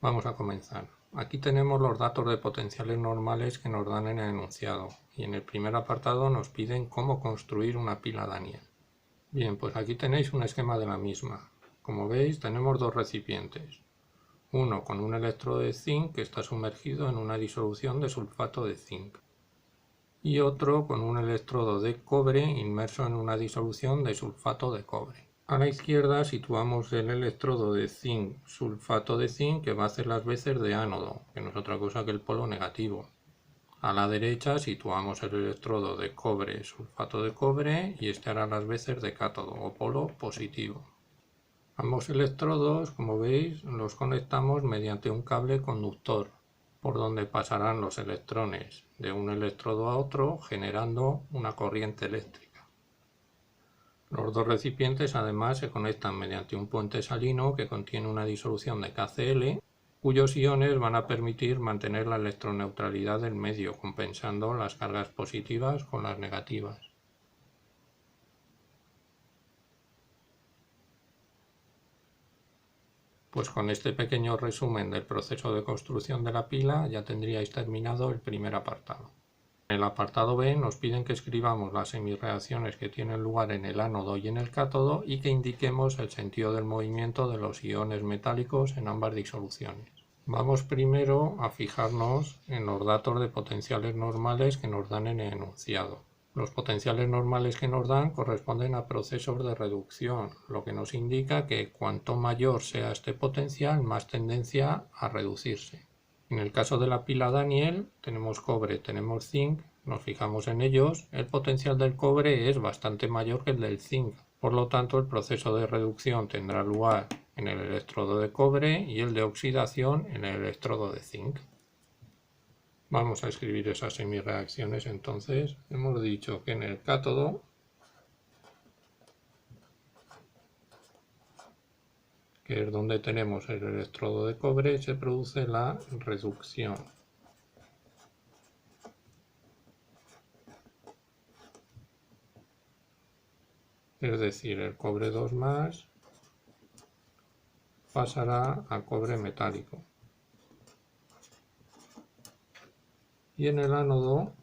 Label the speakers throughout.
Speaker 1: Vamos a comenzar. Aquí tenemos los datos de potenciales normales que nos dan en el enunciado y en el primer apartado nos piden cómo construir una pila Daniell. Bien, pues aquí tenéis un esquema de la misma. Como veis, tenemos dos recipientes. Uno con un electrodo de zinc que está sumergido en una disolución de sulfato de zinc. Y otro con un electrodo de cobre inmerso en una disolución de sulfato de cobre. A la izquierda situamos el electrodo de zinc sulfato de zinc que va a hacer las veces de ánodo, que no es otra cosa que el polo negativo. A la derecha situamos el electrodo de cobre sulfato de cobre y este hará las veces de cátodo o polo positivo. Ambos electrodos, como veis, los conectamos mediante un cable conductor, por donde pasarán los electrones de un electrodo a otro generando una corriente eléctrica. Los dos recipientes además se conectan mediante un puente salino que contiene una disolución de KCl, cuyos iones van a permitir mantener la electroneutralidad del medio, compensando las cargas positivas con las negativas. Pues con este pequeño resumen del proceso de construcción de la pila ya tendríais terminado el primer apartado. En el apartado B nos piden que escribamos las semirreacciones que tienen lugar en el ánodo y en el cátodo y que indiquemos el sentido del movimiento de los iones metálicos en ambas disoluciones. Vamos primero a fijarnos en los datos de potenciales normales que nos dan en el enunciado. Los potenciales normales que nos dan corresponden a procesos de reducción, lo que nos indica que cuanto mayor sea este potencial, más tendencia a reducirse. En el caso de la pila Daniell, tenemos cobre, tenemos zinc, nos fijamos en ellos, el potencial del cobre es bastante mayor que el del zinc, por lo tanto el proceso de reducción tendrá lugar en el electrodo de cobre y el de oxidación en el electrodo de zinc. Vamos a escribir esas semirreacciones entonces. Hemos dicho que en el cátodo, que es donde tenemos el electrodo de cobre, se produce la reducción. Es decir, el cobre 2+ pasará a cobre metálico. Y en el ánodo,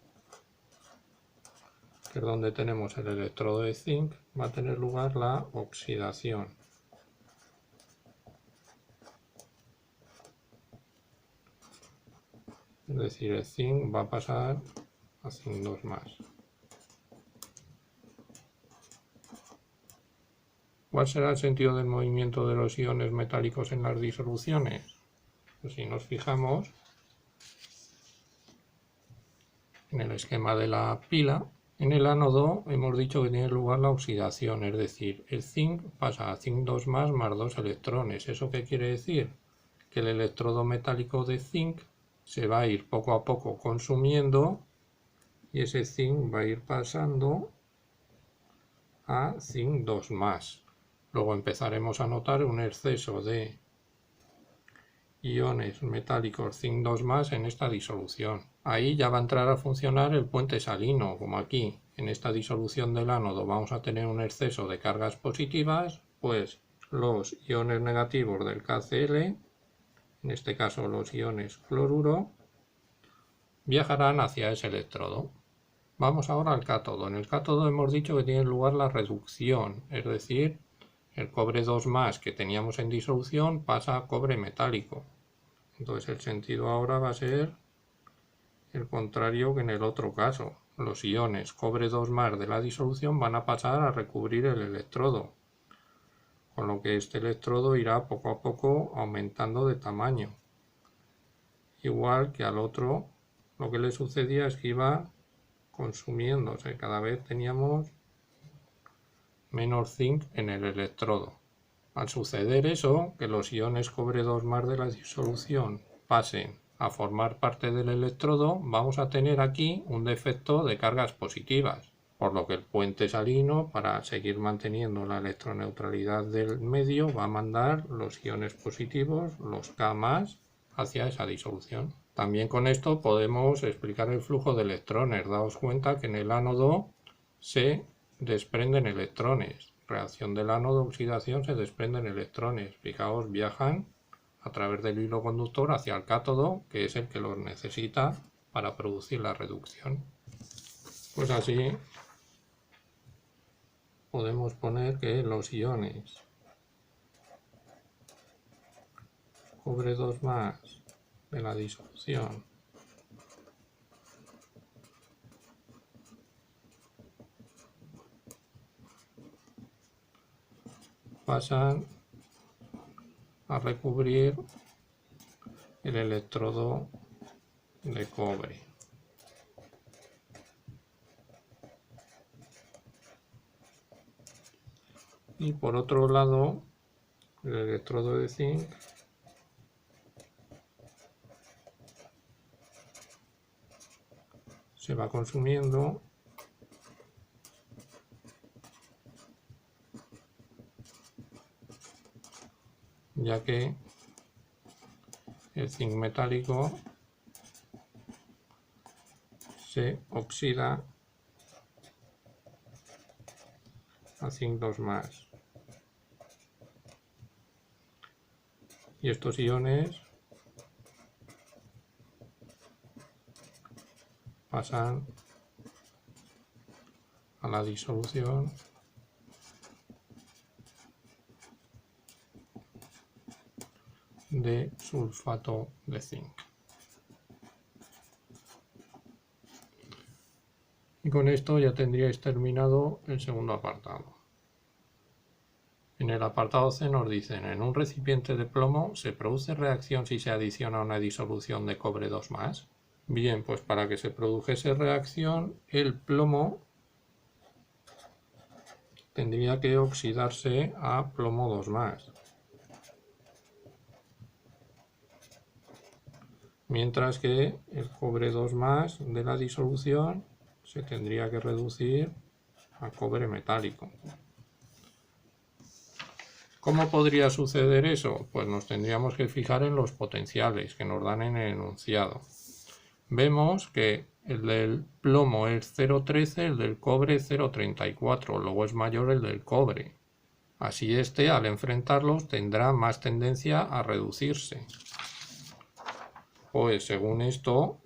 Speaker 1: que es donde tenemos el electrodo de zinc, va a tener lugar la oxidación. Es decir, el zinc va a pasar a zinc 2+. ¿Cuál será el sentido del movimiento de los iones metálicos en las disoluciones? Pues si nos fijamos en el esquema de la pila, en el ánodo hemos dicho que tiene lugar la oxidación, es decir, el zinc pasa a zinc 2+ más 2 electrones. ¿Eso qué quiere decir? Que el electrodo metálico de zinc se va a ir poco a poco consumiendo y ese zinc va a ir pasando a zinc 2+. Luego empezaremos a notar un exceso de iones metálicos zinc 2+ en esta disolución. Ahí ya va a entrar a funcionar el puente salino, como aquí. En esta disolución del ánodo vamos a tener un exceso de cargas positivas, pues los iones negativos del KCl, en este caso los iones cloruro, viajarán hacia ese electrodo. Vamos ahora al cátodo. En el cátodo hemos dicho que tiene lugar la reducción, es decir, el cobre 2+ que teníamos en disolución pasa a cobre metálico. Entonces el sentido ahora va a ser el contrario que en el otro caso. Los iones cobre 2+ de la disolución van a pasar a recubrir el electrodo, con lo que este electrodo irá poco a poco aumentando de tamaño. Igual que al otro, lo que le sucedía es que iba consumiéndose, cada vez teníamos menos zinc en el electrodo. Al suceder eso, que los iones cobre 2+ de la disolución pasen a formar parte del electrodo, vamos a tener aquí un defecto de cargas positivas, por lo que el puente salino, para seguir manteniendo la electroneutralidad del medio, va a mandar los iones positivos, los K+, hacia esa disolución. También con esto podemos explicar el flujo de electrones. Daos cuenta que en el ánodo se desprenden electrones. Reacción del ánodo, oxidación, se desprenden electrones. Fijaos, viajan a través del hilo conductor hacia el cátodo, que es el que los necesita para producir la reducción. Pues así podemos poner que los iones cobre 2+ de la disolución pasan a recubrir el electrodo de cobre. Y por otro lado, el electrodo de zinc se va consumiendo ya que el zinc metálico se oxida a zinc 2+. Y estos iones pasan a la disolución de sulfato de zinc. Y con esto ya tendríais terminado el segundo apartado. En el apartado C nos dicen: en un recipiente de plomo se produce reacción si se adiciona una disolución de cobre 2+. Bien, pues para que se produjese reacción, el plomo tendría que oxidarse a plomo 2+. Mientras que el cobre 2+ de la disolución se tendría que reducir a cobre metálico. ¿Cómo podría suceder eso? Pues nos tendríamos que fijar en los potenciales que nos dan en el enunciado. Vemos que el del plomo es 0,13, el del cobre 0,34, luego es mayor el del cobre. Así este, al enfrentarlos, tendrá más tendencia a reducirse. Pues según esto,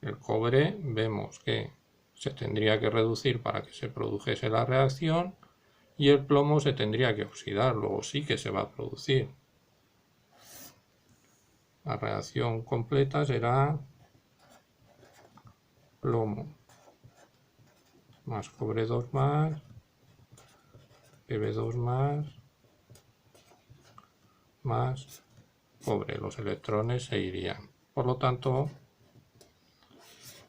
Speaker 1: el cobre vemos que se tendría que reducir para que se produjese la reacción y el plomo se tendría que oxidar, luego sí que se va a producir. La reacción completa será plomo más cobre 2+, Pb2+, más cobre. Los electrones se irían. Por lo tanto,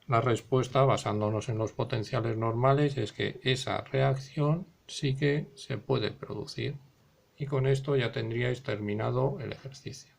Speaker 1: la respuesta, basándonos en los potenciales normales, es que esa reacción sí que se puede producir. Y con esto ya tendríais terminado el ejercicio.